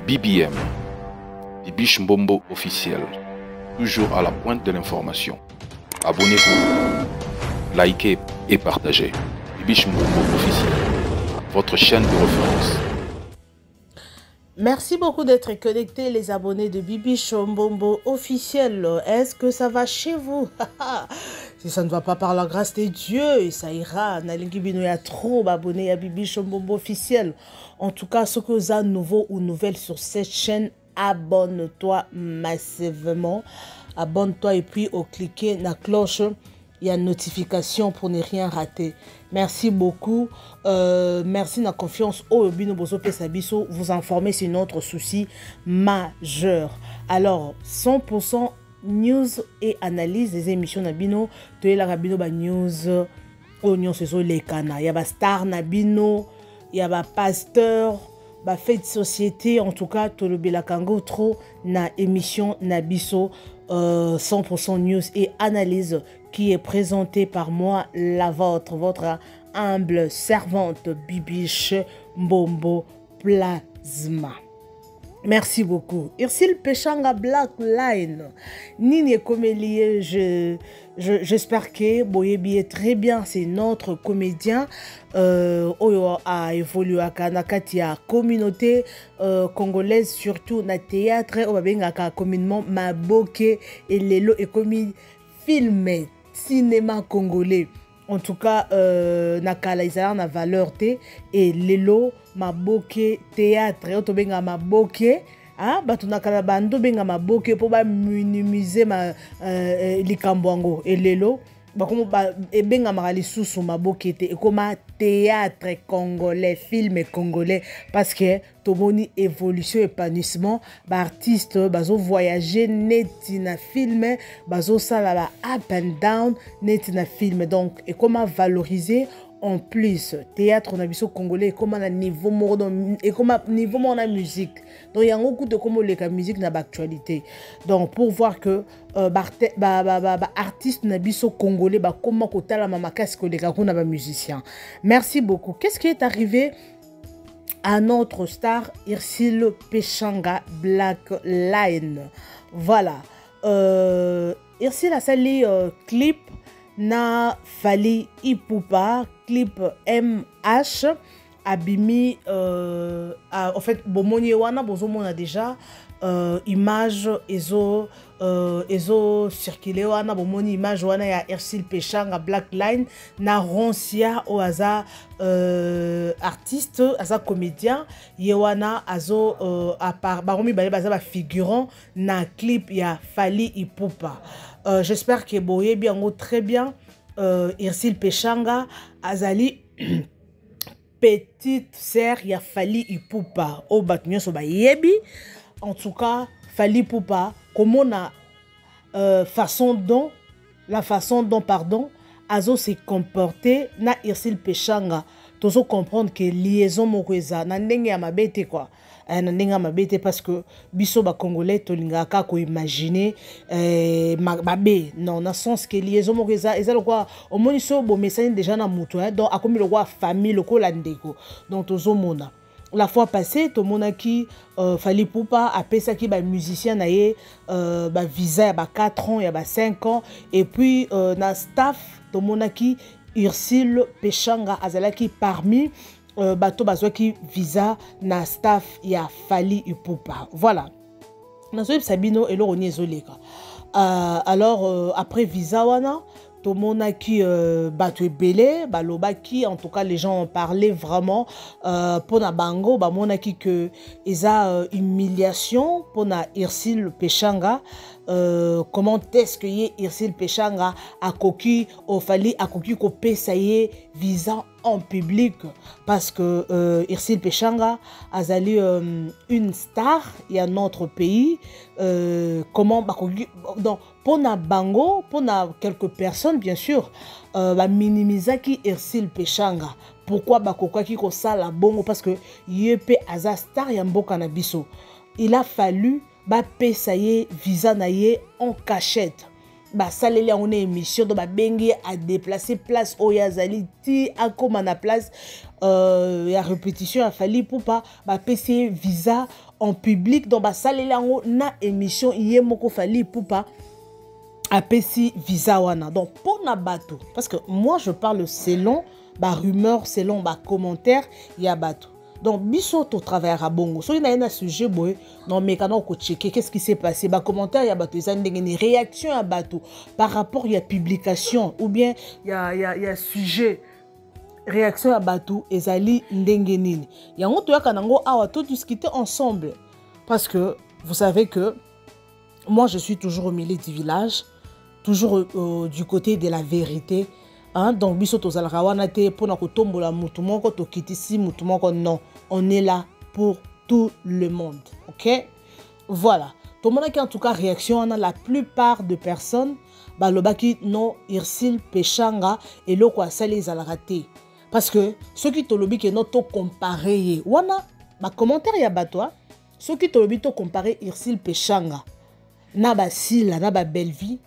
BBM, Bibiche Mbombo officiel, toujours à la pointe de l'information. Abonnez-vous, likez et partagez. Bibiche Mbombo officiel, votre chaîne de référence. Merci beaucoup d'être connectés, les abonnés de Bibiche Mbombo officiel. Est-ce que ça va chez vous? Si ça ne va pas par la grâce de Dieu, ça ira. Il y a trop d'abonnés à Bibiche Mbombo officiel. En tout cas, ceux que vous avez nouveau ou nouvelles sur cette chaîne, abonne-toi massivement. Abonne-toi et puis au cliquer la cloche. Il y a une notification pour ne rien rater. Merci beaucoup. Merci de la confiance au Bino Bozo Pesabiso. Vous informer sur notre souci majeur. Alors, 100% news et analyse des émissions Nabino. Tu es la Rabino ba news. Oignon c'est les cana. Il y a ba star Nabino. Il y a ba pasteur. Ba fait de société. En tout cas, tout le Belakango trop na émission Nabiso. 100% news et analyse qui est présentée par moi, la vôtre, votre humble servante Bibiche Mbombo Plasma. Merci beaucoup. Irsil Peshanga Black Line. Nini Comélier, j'espère que Boyebi est très bien. C'est notre comédien. Oyo a évolué à Kanakatia communauté congolaise, surtout na théâtre. Obabenga communément Maboke et Lelo et commis film cinéma congolais. En tout cas, nakala isala na valeur te et Lelo Maboke théâtre otobenga Maboke ah batu nakala bando benga Maboke pour ba minimiser ma likambo et Lelo bakomo ba ebenga makali susu Maboke te et comme théâtre congolais, film congolais parce que tomoni évolution épanouissement ba artiste bazo voyager neti na film bazo sala ba up and down neti na film donc et comment valoriser en plus théâtre on a vu congolais comment na niveau mordon et comment niveau mon la musique donc il y a beaucoup de comment la musique na actualité donc pour voir que artiste na biso congolais ba comment kotala mama qu'est-ce que les gars on a musicien. Merci beaucoup. Qu'est-ce qui est arrivé à notre star Irsil Peshanga Black Line? Voilà, Irsil a sali clip na Fali Ipupa, clip MH abimi en fait bomoni wana bozomona déjà image ezo circulé wana bomoni image wana ya Irsil Peshanga Black Line na Roncia o aza artiste aza comédien yewana azo à part baromi bale baza ba figurant na clip ya Fali Ipupa. J'espère que boye bien très bien. Irsil Peshanga azali petite sœur ya Fali Ipupa o batunyo so ba yebi. En tout cas, Fali Ipupa comment na la façon dont pardon azo se comporter na Irsil Peshanga tozo comprendre que liaison mokweza na ndenge ya mabete quoi na ndenge ya mabete parce que biso ba congolais tolingaka ko imaginer mabe non na sens que liaison mokweza ezalo quoi au moins so bo message déjà na muto donc akomi le quoi famille le ko la ndeko donc tozo mona. La fois passée, tout le monde qui Fali Ipupa a pensé qu'il y a musicien naie visa il y a 4 ans, il y a 5 ans et puis na staff tout le monde qui Irsil Peshanga azalaki parmi bato bazwa qui visa na staff il y a Fali Ipupa. Voilà. Nazoib Sabino et l'oroni ezoleka. Alors après visa wana tout le monde qui battu belé balobaki en tout cas les gens ont parlé vraiment pour na bango ba mona qui que eza humiliation pour na Irsil Peshanga comment est-ce que Irsil Peshanga a coquille au Fali a coquille ko pesaye visa en public parce que Irsil Peshanga azali une star il y a notre pays comment donc pour na bango pour na quelques personnes bien sûr minimiser qui Irsil Peshanga pourquoi bakokwa ki ko sala bongo parce que yepe aza star ya mboka na biso il a fallu ba pesaye visa naye en cachette basaleli yango na émission donc babengi a déplacer place oyo azali ti akoma na place ya répétition ya Fally Ipupa bapesi visa en public donc basaleli yango na émission ye moko Fally Ipupa apesi visa wana donc pour na bato parce que moi je parle selon ba rumeur selon ba commentaire ya bato donc biso to travailler à bongo so ina un sujet boy non mais quand on checker qu'est-ce qui s'est passé ba commentaire ya bato ça ndenge réaction ya bato par rapport ya publication ou bien ya sujet réaction ya bato ezali ndenge nini yango to yaka nango awa to discuter ensemble parce que vous savez que moi je suis toujours au milieu du village toujours du côté de la vérité. Hein? Donc, biso tozalaka wana te pona kotombola mutu moko tokitisi mutu moko non. On est là pour tout le monde. OK? Voilà. Tout le monde qui en tout cas réaction on a la plupart de personnes balobaki non Ursule Pechanga et loko asali ezalaka te. Parce que ceux qui tolobi que non to comparer wana ba commentaire ya batwa ceux qui tolobi to comparer Ursule Pechanga na ba sila na ba belle vie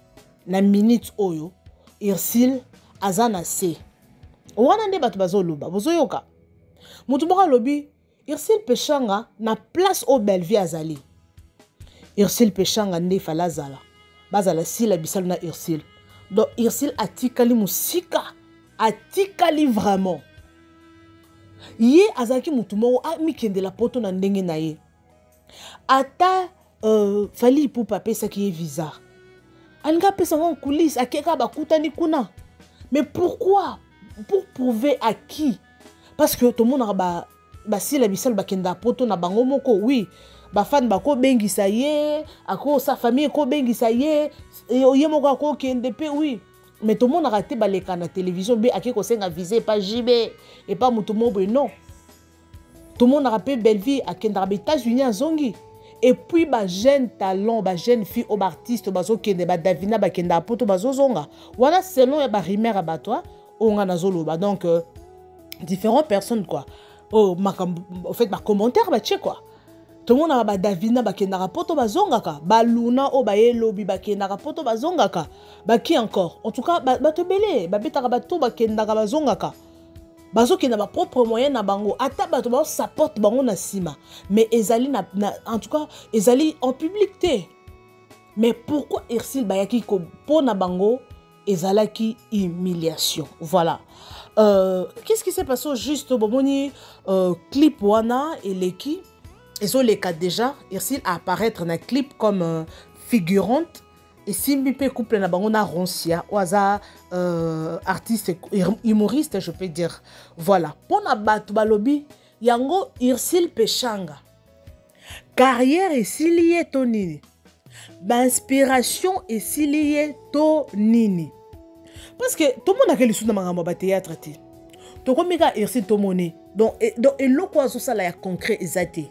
na minute oyo Ursule azana se wana nde bato bazoloba bozoyoka mutu moko alobi Ursule Pechanga na place au belle vie azali Ursule Pechanga nde fala azala bazala sila bisalo na Ursule donc Ursule atikali musika atikali vraiment ye azaki mutu moko amikendela poto na ndenge na ye ata Fally Ipupa pesaki ye visa alinga pesa en coulisses akeka bakutani kuna mais pourquoi pour prouver à qui parce que tout le monde a si la bisal bakenda poto na bango moko oui ba fan bako bengisa ye ako sa famille ko bengisa ye ye moko ko kende pe oui mais tout le monde a raté baleka na télévision be akeko senga viser pas JB et pas mutu mobo non tout le monde a rappelé belle vie akenda ba États-Unis en zongi. Et puis, bah, jeune talent, bah, jeune fille, ou artiste, bah, kende, bah, Davina, bah, kenda, poto, bah, zonga. Voilà, selon, bah, rimer, bah, toi, on a nazolo, bah, donc, différentes personnes, quoi. Oh, en fait, bah, commentaire, bah, tché, quoi. Tout le monde a, bah, Davina, bah, kenda, poto, bah, zonga, ka. Bah, Luna, oh, bah, Elobi, bah, kenda, poto, bah, zonga, ka. Bah, qui encore? En tout cas, bah, te belé, bah, beta, bah, to, bah, kenda, bah, zonga, ka. Bazo qui n'a pas propre moyen na bango ata bato ba support bango na sima mais ezali en tout cas ezali en public té mais pourquoi Ursule bayaki ko pona bango ezalaki humiliation voilà qu'est-ce qui s'est passé au juste bomoni clip wana et leki ezo leka déjà Ursule à apparaître na clip comme figurante. Et si je couple na bango na Roncia, oza artiste humoriste, je peux dire. Voilà. Pour na batu balobi, yango Ursule Pechanga. Carrière est si liée to nini. Inspiration est si liée to nini. Parce que tout le monde a quel sou na mangamba ba théâtre te. To komika Ursule to moni. Donc eloko azo sala ya concret ezate.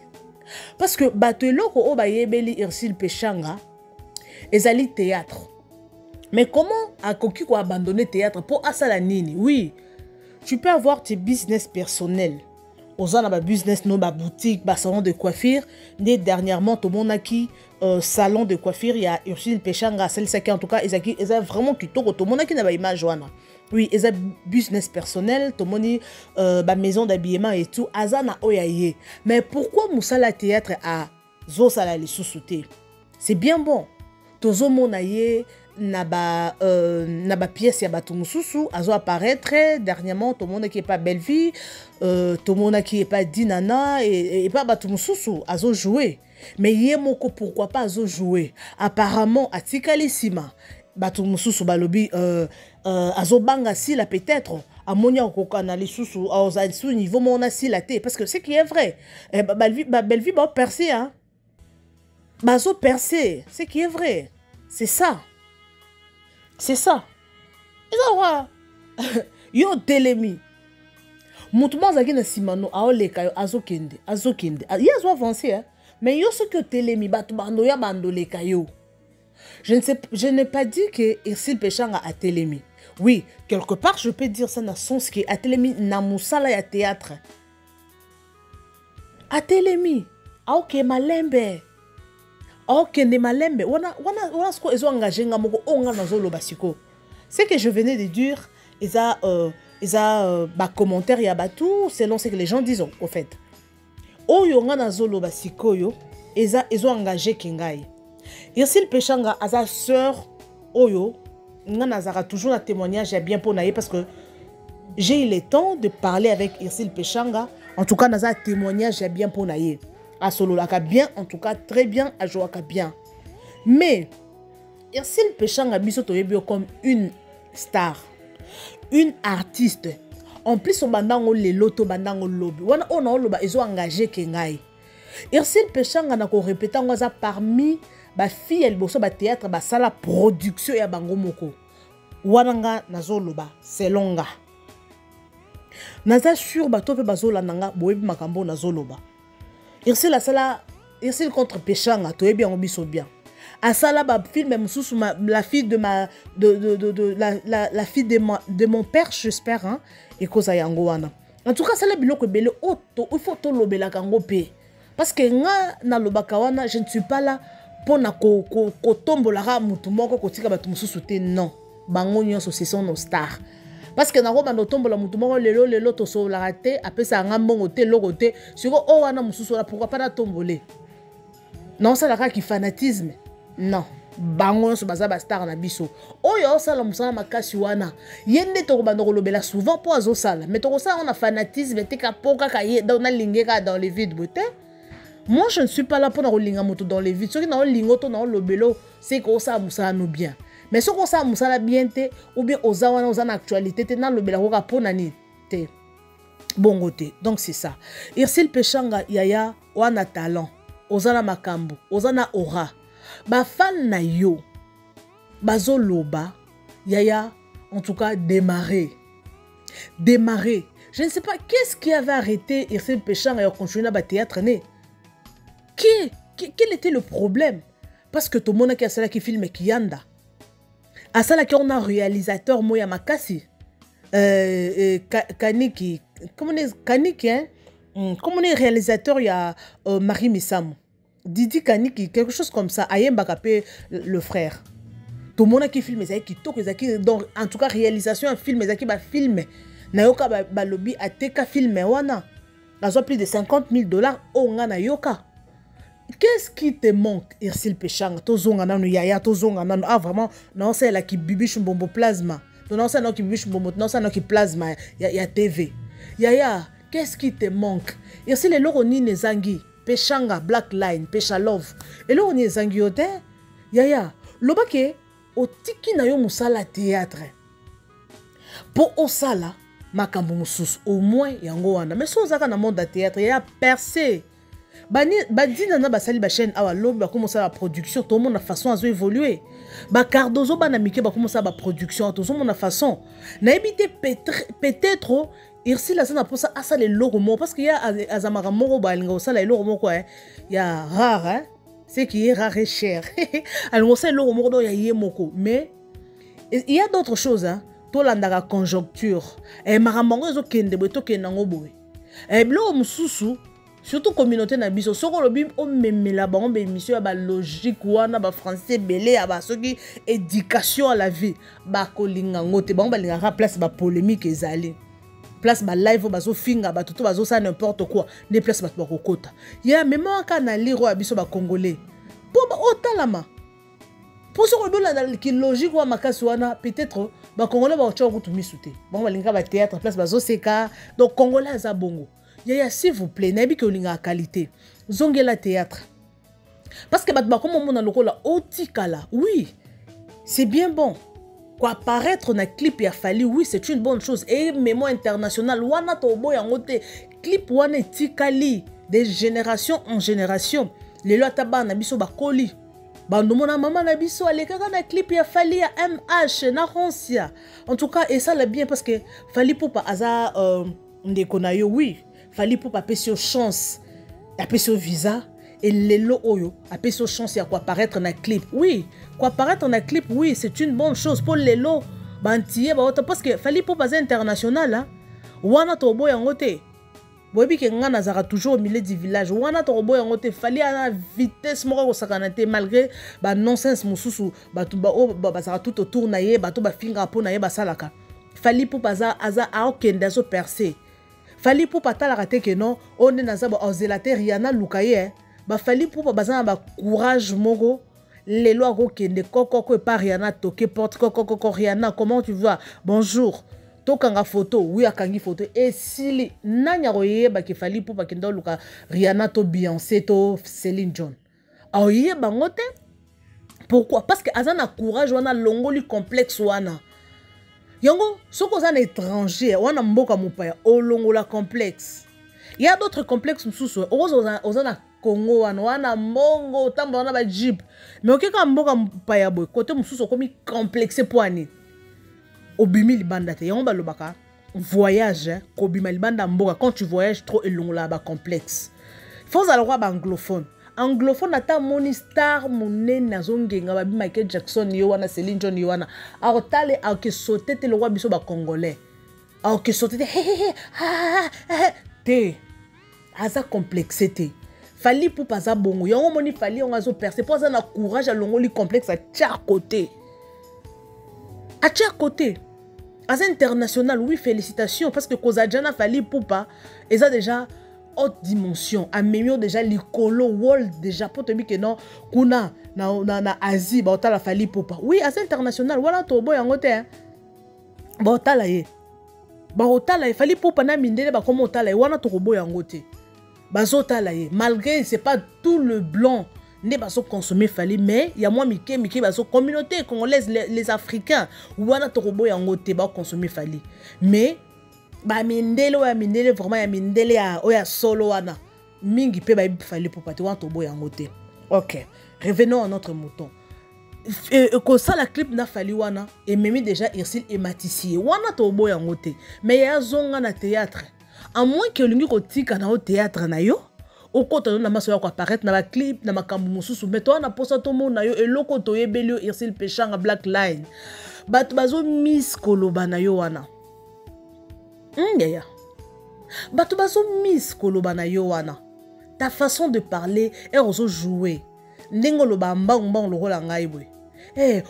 Parce que bato eloko o ba yebeli Ursule Pechanga ezali théâtre. Mais comment a Koki ko abandonner théâtre pour asala nini? Oui, tu peux avoir tes business personnels. Ozana ba business no ba boutique, ba salon de coiffure. Né dernièrement tout le monde a qui salon de coiffure, il y a Ursule Pechanga, celle-ci qui en tout cas ils ont vraiment kitoko tout le monde qui n'a pas image wana. Oui, ils ont business personnel, tout le monde ba maison d'habillement et tout, azana oyaye. Mais pourquoi musala théâtre a zo sala les sous-souté? C'est bien bon. Tozo monaye na ba pièce ya batu mususu azo apparaître dernièrement tout le monde qui est pas belle vie tout le monde qui est pas dinana et pas batu mususu azo jouer mais yé moko pourquoi pas azo jouer apparemment atikali sima batu mususu balobi azo banga sila peut-être amonia okokana lisusu aza sous niveau mona sila te parce que c'est qui est vrai belle vie ba percer hein. Bazo percé, c'est qui est vrai. C'est ça. C'est ça. Et ça, yo telemi. Moutouma zaki na simano, aoleka yo azokende. Ils ont avancé, hein. Mais yo ce que telemi, batu bando ya bando leka yo. Je n'ai pas dit que Ursule Pechanga a telemi. Oui, quelque part, je peux dire ça dans le sens que a telemi na musala ya théâtre. A telemi. A ok malembe. Ok, ne malembe. Wana sko ezo engagé nga moko onga nazolo basiko. C'est que je venais de dire, ils a commentaire ya batou selon ce que les gens disent au fait. Oyo nga nazolo basiko yo, ezo engagé kingai. Irsil Pechanga a sa sœur Oyo, nga nazara toujours un témoignage bien pour naïe parce que j'ai eu le temps de parler avec Irsil Pechanga. En tout cas, naza témoignage bien pour naïe. A solo laka bien, en tout cas très bien, a jouaka bien. Mais Irsil Pechanga biso toyebio comme une star, une artiste. En plus, on bandango le loto bandango lobby. Wana ona oloba ezo engagé kengai. Irsil Pechanga na ko répéter ngoza parmi ba fille el boso ba théâtre ba sala production ya bango moko. Wana nga nazoloba selonga. Naza sur bato pe bazola nanga boyebi makambo nazoloba. Irsil la sala Irsil contre Pechanga toyebi yango biso bien. Asala ba film mususu la fille de la fille de mon père j'espère hein et koza yango wana. En tout cas ça la biloko belé auto il faut to lobela kango pe parce que nga na lobaka wana je ne suis pas là pour na ko tombola ra mutu moko kotika batu mususu te non bango nyonso ce sont nos stars parce que na ko bando tombola mutu moko lelo to so la raté apesa nga mbongo te loko te siko o wana mususu la pourquoi pas na tombolé non ça la ka ki fanatisme non bango so baza ba star na biso oyo sala musala makasi wana yende to bando ko lobela souvent pour azo sala mais to ça on a fanatisme te ka poka ka ye dans na lingeka dans les vides beauté. Moi, je ne suis pas là pour nous linga moto dans les vides. Ce qui nous lingoto dans le bélo, c'est qu'on ça moussa nous bien. Mais ce qu'on ça moussa la bien te ou bien aux awana aux en actualité te dans le bélo ko pour nani te. Bon côté. Donc c'est ça. Irsil Pechanga yaya wana talent. Ozana makambu, ozana aura. Ba fan na yo. Bazo loba yaya en tout cas démarrer. Démarrer. Je ne sais pas qu'est-ce qui avait arrêté Irsil Pechanga et continuer à théâtre né. Quel était le problème? Parce que tout le monde qui a cela qui filme Kiyanda. À cela qu'on a un réalisateur Moya Makasi. Kaniki. Comment on est Kaniki, hein? Comment on est réalisateur, il y a Marie Misam. Didi Kaniki, quelque chose comme ça. Ayemba Kapé, le frère. Tout le monde qui filme, donc en tout cas réalisation un film, film. Nayoka balobi ateka film wana. Ils ont plus de $50,000 au ngana yoka. Qu'est-ce qui te manque, Irsil Pechanga? Tozonga nanu yaya, tozonga nanu. Ah vraiment, non c'est là qui bibiche bombo plasma. Non c'est là qui bibiche bombo, non c'est là qui plasma ya TV. Yaya, qu'est-ce qui te manque? Irsil le loroni nezangi, Pechanga Black Line, Pecha Love. Et loroni nezangi yote, yaya, lobake otiki na yo musala théâtre. Pour osala makambo mususu au moins yango wana. Mais so zaka na monde de théâtre, yaya percé. Badina na basali ba chaîne awa lobi ba commencer la production tout le monde na façon azo évoluer ba Cardozo ba na mike ba commencer ba production tout le monde na façon na éviter peut-être Irsil la sana pour ça asa les logo mo parce qu'il y a azamara moko ba linga osala les logo moko hein il y a rare hein c'est qui est rare et cher alors ça les logo moko do ya yemoko mais il y a d'autres choses hein to landaka conjoncture et maramongo zo kende beto kenango boy et blo mususu surtout communauté na biso soko lobi o memela bango be émission ba logique wana ba français belé ba soki éducation à la vie ba kolinga ngote bango ba linga place ba polémique ezali place ba live ba zo finga ba toto ba zo ça n'importe quoi ne place ba kokota ya même aka na liro ya biso ba congolais po ba otalama po soko lobi la ki logique wa makasi wana peut-être ba congolais ba ocho kutu misute bango ba linga ba théâtre place ba zo seka donc congolais za bongo. Yaya, s'il vous plaît, n'aimez que la qualité. Zongela théâtre. Parce que comme on a le rôle otikala, oui, c'est bien bon. Quoi apparaître dans clip a fallu, oui, c'est une bonne chose. Et mémoire internationale, wana tobo yangote, clip wana tikali, de génération en génération. Les lois tabac na biso bakoli. Bandomona maman na biso alekaka na clip a fallu à MH na Ronsia. En tout cas, et ça l'a bien parce que fallu pour pas hasard ndekonayo, oui. Fallait pour pas payer chance, payer visa et les lots oyo, payer chance à quoi apparaître dans le clip. Oui, quoi apparaître dans le clip, oui, c'est une bonne chose pour les lots. Bantier, parce que fallait pour pas international là. Wana tobo yangote. boyebi ke nga nazaka toujours au milieu du village wana tokoboya yango te fali ana vitesse moko kosakana te malgré ba nonsense mosusu bato bazaka tout autour na ye bato bafinga mpo na ye basalaka fali pupa aza aokende azo percer fali pupa atalaka te ke non oyo nde naza baozela te riana luka ye bafali pupa baza na bacourage moko lelo akokende kokoko epa riana toke porte kokoko riana comment tu vas bonjour tokanga photo oui akangi photo esili nani akoyeba ke fali pupa kende oluka riana to Beyoncé to Celine Dion aoyeba ngo te pourquoi parce que aza na courage wana longoli complexe wana yango soko oza na étranger wana mboka mopaya olongola complexe il y a d'autres complexes mosusu oza na Congo wana mbongo otamba wana ba jeep mais okeka mboka mopaya boy côté mosusu okomi complexe poani obimi libanda te yango balobaka voyage kobima libanda mboka quand tu voyages trop elongola ba complexe faut aller voir ba anglophone ata moni star monene azongenga babi Michael Jackson yo wana Celine Dion yo wana akotale akesote te lokwa biso ba congolais akesote te te aza complexe te fali pupa aza bongo yango moni fali yango azo percer po aza na courage alongoli complexe atia côté aza international oui félicitations parce que kozadjana fali pupa eza déjà haute dimension amemio déjà likolo world déjà pour te dire que non kuna na Asie ba otala fali pupa oui aza international wala tobo yango te ba otala ye fali pupa na mindele ba komo otala ye wana tobo yango te bazotala ye malgré c'est pas tout le blanc ne baso consommer fali mais il y a moi mike baso communauté congolaise les africains wana tobo yango te ba consommer fali mais ba mindele vraiment ya mindele ya oya solo wana mingi pe ba fali pupa te wana tobo yango te. OK, revenons à notre mouton. Ko ça la clip na fali wana et memi déjà Irsil et Matisier wana tobo yango te mais ya zonga na théâtre à moins que lingi ko tika na au théâtre na yo okota na maso ya ko apparaître na ba clip na makambu mususu mais toi na posa to mona yo eloko to yebeli Irsil Pechanga Black Line bat bazo miss koloba na yo wana bato bazo miss koloba na yo wana ta façon de parler et ozo jouer ndenge loba mbangba lokola ngai boy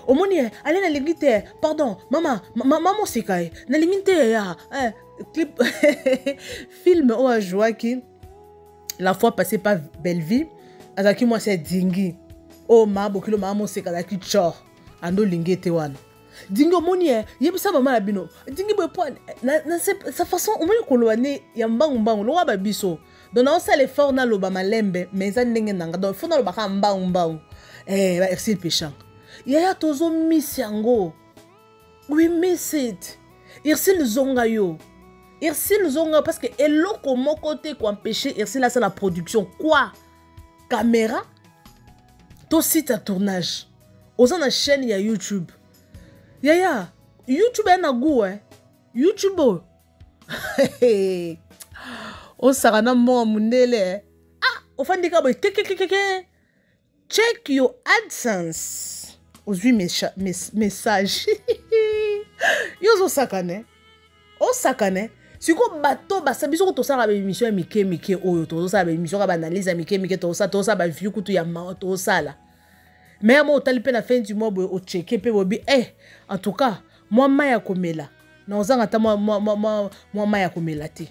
omoni allez na lingite pardon maman sikae na lingite ya clip film ou a joué la fois passée par Belleville azaki moi c'est dingi ma bokilo maman sikae ki chor ando lingite wana dingi omoni yebisa mama na bino dingi boy point na sa façon omoni kolwane ya mbangba lo wa babiso donc on sait l'effort na loba malembe mais ça ndenge nanga donc faut na loba ka mbangba ba Irsil Pechanga yaya tozo miss yango we miss it Irsil zonga parce que eloko moko te ko empêcher Irsil là c'est la production quoi caméra to site à tournage oza na chaîne ya YouTube yaya YouTube na goût YouTube o sarana mo mundele ofandika boy check your AdSense ozwi message yozo sakane o sakane siko bato basabiso ko tosala ba émission ya mike oyo tosala ba émission ba analyse ya mike tosala ba view kutu ya ma tosala mais moi otali pe na fin du mois boy o checker pe bobi en tout cas moi maya komela na ozanga ta moi maya komela te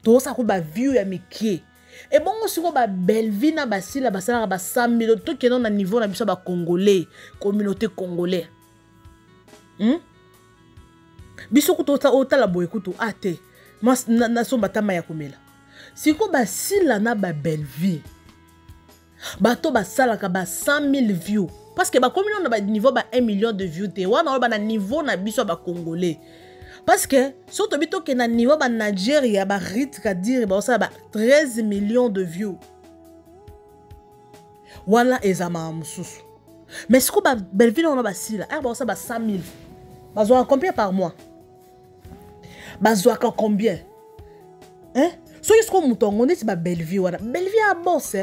tosa ko ba view ya mike et bon siko ba Belleville na basila basala ba 100 000 to kenon na niveau na biso ba congolais communauté congolais biso ko otala boy kutu ate na so batama ya komela siko basila na ba Belleville bato basala ka ba 100 000 views parce que ba communauté na ba niveau ba 1 million de views te wana ba na niveau na biso ba congolais. Parce que, surtout que na niveau ba Nigeria, ba rit ka dire ba ça ba 13 millions de views. Voilà ezama mususu. Mais ce que ba Belleville on a ba sila, ba ça ba 100 000. Bazoa combien par mois? Bazoa combien? So est-ce qu'on mouton on est ba Belleville wana. Belleville a boss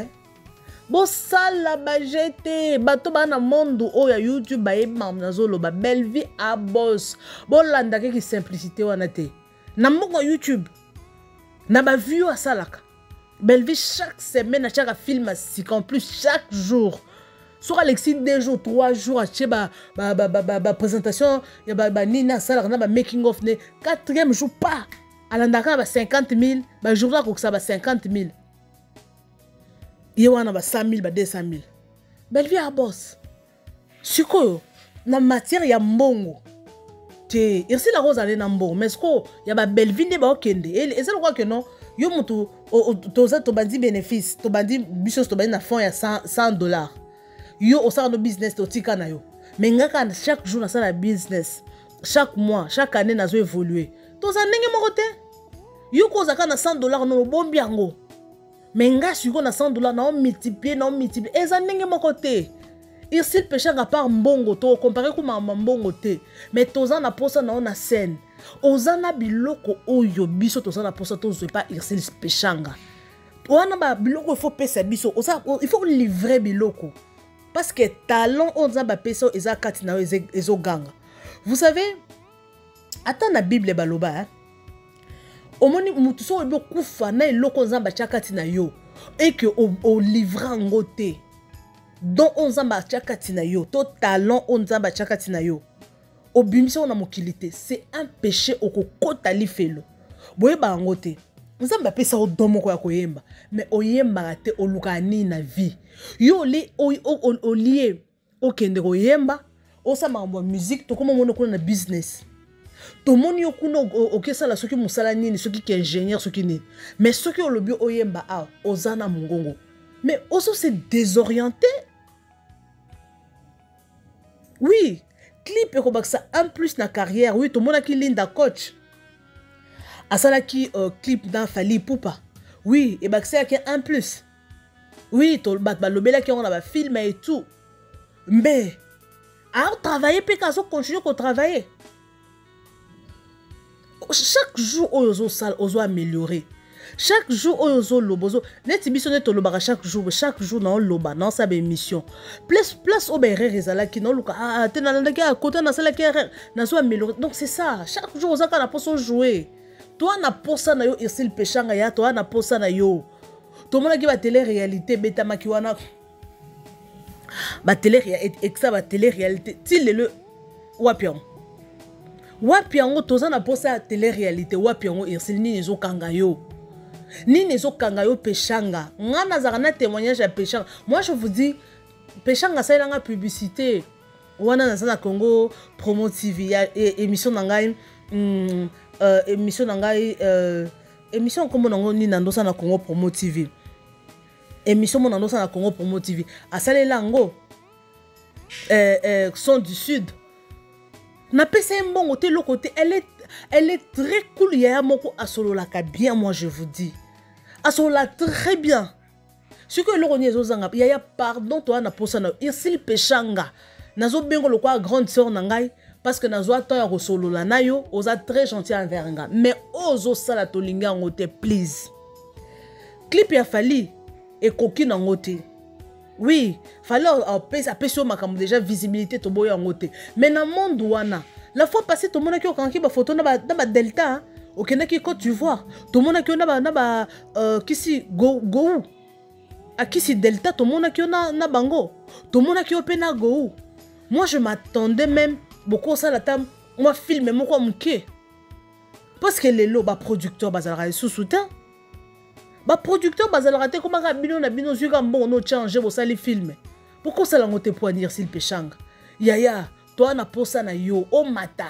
Bo sala ba jete bato bana mondo o ya YouTube ba ebam nazolo ba Belleville a boss bo landa ki simplicité wana te na moko YouTube Na ba vu à salaka. Belle vie chaque semaine à chaque film en plus chaque jour. Sur Alexis 2 jours, 3 jours à présentation, il y a Nina salaka na ba making of ne 4e jour pas. À l'andaka ba 50 000, ba jour là ça ba 50 000. Yewana ba 100 000 ba 200 000. Belle vie à boss. Siko na matière ya mbongo. Te irsi la rose ale na mbongo, mais siko ya ba belle vie ne ba okende. Et c'est quoi que non? Yo mutu toza to bandi bénéfice, to bandi biso to bandi na fond ya $100. Yo au sein de business to tika na yo. Mais ngaka chaque jour na ça la business. Chaque mois, chaque année na zo évoluer. Toza ndenge moko te. Yo ko zaka na $100 no bombi yango. Mais nga siko na $100 na on multiplier. Eza ndenge moko te. Ici le péché à part mbongo to comparé kuma mbongo te. Mais toza na posa na on a scène. Ozana biloko oyo biso tozana posa tozo pas irsil pechanga. Wana ba biloko il faut pesa biso. Il faut livrer biloko. Parce que talent on ba pesa eza kati na ezo ganga. Vous savez, attends la Bible baloba hein. Omoni mutu so ebo kufa na eloko nzamba chakati na yo et que o livra ngote. Donc on nzamba chakati na yo, to talent on nzamba chakati na yo. Obimisa na mokilité, c'est un péché au kokota lifelo. Boye ba ngote. Nzamba pesa o domo ko ya koyemba, mais oyemba te olukani na vie. Yo li o lié o kende koyemba, o sa mambo musique to komo mono ko na business. To moni yo kuno okesa la soki musala nini, soki ki ingénieur, soki nini. Mais soki o lobi oyemba a ozana mongongo. Mais aussi c'est désorienté. Oui. Clip et comme ça en plus na carrière oui tout le monde qui linda coach asala qui clip dans Fally Ipupa oui et bah c'est qui en plus oui tout le lobela qui on a film et tout mais à travailler puis quand on continue à travailler chaque jour ozo sal ozo améliorer. Chaque jour, ozo lobozo. Net biso net lobara chaque jour na loba na sa émission. Place au berre rezala qui non luka ah te na ndaki à côté na sala qui na so améliorer. Donc c'est ça, chaque jour ozaka na poso jouer. Toi na posa na yo irsil pechanga ya toi na posa na yo. To mona ki ba télé réalité beta makiwana. Ba télé exa ba télé réalité ti le wapion. Wapion toza na posa télé réalité wapion irsil ni zo kanga yo. Nini zo kangayo pechanga. Ngana zarana témoignage à pechanga. Moi je vous dis pechanga ça ilanga publicité. Wana na Congo Promo TV émission nangai émission nangai émission comme nango ni nandosa na Congo Promo TV. Émission mon nandosa na Congo Promo TV. Asale lango son du sud. Na pesa mbongo te l'autre côté elle est très cool ya moko asololaka bien moi je vous dis. Asola très bien. Ce que l'on est aux angap, il y a pardon toi na posa na irsil pechanga. Nazo bengo le quoi grande sœur nangai parce que nazo ato ya rosolola na yo, oza très gentil envers nga. Mais ozo sala to linga ngote please. Clip ya Fally et coquine ngote. Oui, Fally a pèse makambo déjà visibilité to boya ngote. Mais na monde wana, la fois passée tout le monde qui a kanki ba photo na ba delta. Ok, na ki Côte d'Ivoire. Tout le monde qui a kisi go à kisi delta. Tout le monde qui a na bango. Tout le monde qui a pena go. Moi je m'attendais même beaucoup ça la table. Moi filmer moi quoi mouké. Parce que les lots ba producteur bazalera sous soutien. Ba producteur bazalera te comment rabino na bino zuga bon no changer bo sali film. Pourquoi ça la ngote poignir s'il pechanga. Yaya, toi na posa na yo o mata.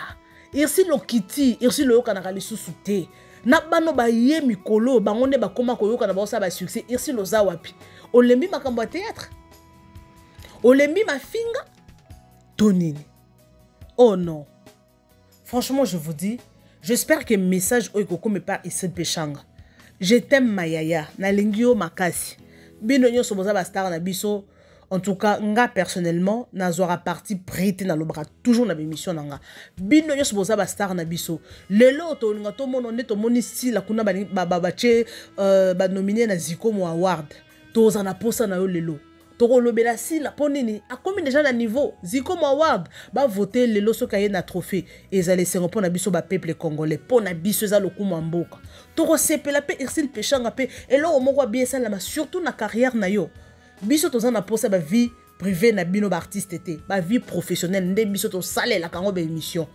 Irsi lo kiti, irsi lo yoka na kali susute. Na bano ba ye mikolo, ba ngonde ba koma ko yoka na ba osa ba succès, irsi lo za wapi. Olembi makambo ya théâtre. Olembi ma finga. Tonini. Oh non. Franchement, je vous dis, j'espère que le message oikoko me pas ici pechanga. Je t'aime ma yaya, na lingio makasi. Bino nyo soboza ba star na biso. En tout cas, nga personnellement, nazora parti prêté na le bras toujours na émission nanga. Bino yo soboza ba star na biso. Lelo to nga to mono ne to moni si la kuna ba nominé na Ziko mo award. To za na posa na yo lelo. Toro lobela si la ponini a combien déjà na niveau Ziko Award ba voter le loso kaye na trophée ezale sengo pona biso ba peuple congolais pona biso za lokumu mboka toro sepela pe Ursule Pechanga pe elo moko biesa la surtout na carrière na yo biso toza na posa ba vie privée na bino ba artiste te ba vie professionnelle nde biso to salé la kango ba émission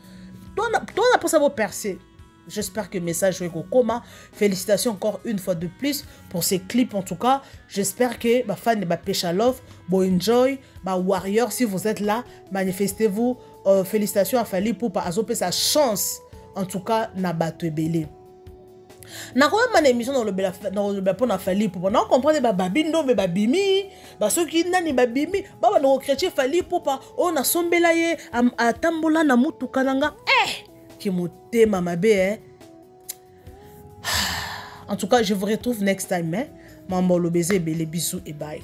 toi na posa bo percer. J'espère que le message est coma. Félicitations encore une fois de plus pour ces clips en tout cas. J'espère que ma fan de Pécha Love, enjoy, Warrior, si vous êtes là, manifestez-vous. Félicitations à Fally Ipupa azope sa chance en tout cas na batebele. Na kwa mana émission dans le pona Fally Ipupa. Na comprendre babindo be babimi, ceux qui nani babimi, baba no chrétien Fally Ipupa, on a sombela ye atambola na mutuka nanga. Qui m'a mabe. En tout cas, je vous retrouve next time. Maman le baiser, les bisous et bye.